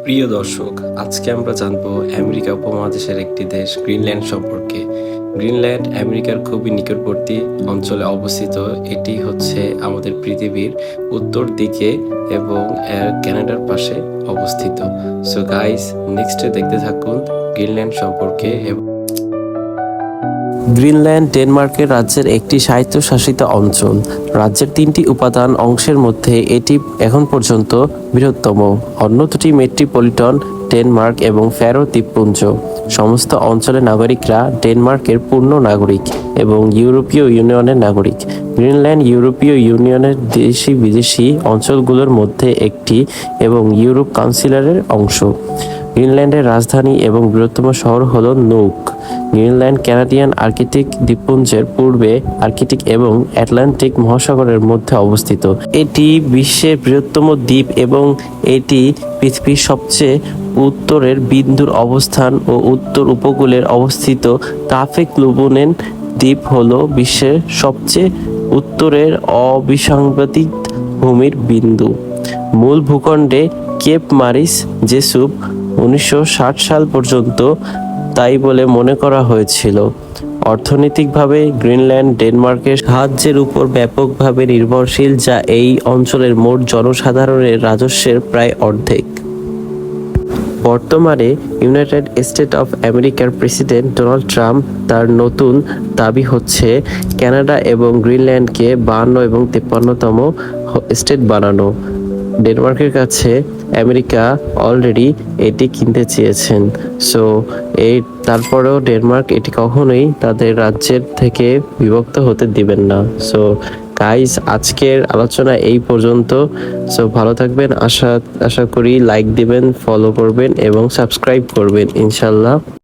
প্রিয় দর্শক, আজকে আমরা জানবো আমেরিকা উপমহাদেশের একটি দেশ গ্রিনল্যান্ড সম্পর্কে। গ্রিনল্যান্ড আমেরিকার খুবই নিকটবর্তী অঞ্চলে অবস্থিত। এটি হচ্ছে আমাদের পৃথিবীর উত্তর দিকে এবং কানাডার পাশে অবস্থিত। সো গাইস, নেক্সটে দেখতে থাকুন গ্রিনল্যান্ড সম্পর্কে। গ্রিনল্যান্ড ডেনমার্কের রাজ্যের একটি স্বায়ত্তশাসিত অঞ্চল। রাজ্যের 3টি উপাদান অংশের মধ্যে এটি এখন পর্যন্ত বৃহত্তম। অন্য দুটি মেট্রোপলিটন ডেনমার্ক এবং ফ্যারো দ্বীপপুঞ্জ। সমস্ত অঞ্চলের নাগরিকরা ডেনমার্কের পূর্ণ নাগরিক এবং ইউরোপীয় ইউনিয়নের নাগরিক। গ্রিনল্যান্ড ইউরোপীয় ইউনিয়নের দেশি বিদেশি অঞ্চলগুলোর মধ্যে একটি এবং ইউরোপ কাউন্সিলের অংশ। গ্রিনল্যান্ডের রাজধানী এবং বৃহত্তম শহর হল নুক। গ্রিনল্যান্ড কানাডিয়ান আর্কটিক দ্বীপপুঞ্জের পূর্বে আর্কটিক এবং আটলান্টিক মহাসাগরের মধ্যে অবস্থিত। এটি বিশ্বের বৃহত্তম দ্বীপ এবং এটি পৃথিবীর সবচেয়ে উত্তরের বিন্দুর অবস্থান ও উত্তর উপকূলের অবস্থিত কাফে ক্লুবনেন দ্বীপ হল বিশ্বের সবচেয়ে উত্তরের অবিসংবাদিত ভূমির বিন্দু। মূল ভূখণ্ডে কেপ মারিস জেসুপ 1960 সাল পর্যন্ত তাই বলে মনে করা হয়েছিল। অর্থনৈতিকভাবে গ্রিনল্যান্ড ডেনমার্কের সাহায্যের উপর ব্যাপকভাবে নির্ভরশীল, যা এই অঞ্চলের মোট জনসাধারণের রাজস্বের প্রায় অর্ধেক। বর্তমানে ইউনাইটেড স্টেট অফ আমেরিকার প্রেসিডেন্ট ডোনাল্ড ট্রাম্প তার নতুন দাবি হচ্ছে কানাডা এবং গ্রিনল্যান্ডকে 52 এবং 53তম স্টেট বানানো। ডেনমার্কের কাছে আমেরিকা অলরেডি এটি কিনতে চেয়েছেন। সো তারপরেও ডেনমার্ক এটি কখনোই তাদের রাজ্যের থেকে বিভক্ত হতে দিবেন না। সো গাইস, আজকের আলোচনা এই পর্যন্ত। সো ভালো থাকবেন, আশা করি লাইক দিবেন, ফলো করবেন এবং সাবস্ক্রাইব করবেন ইনশাল্লাহ।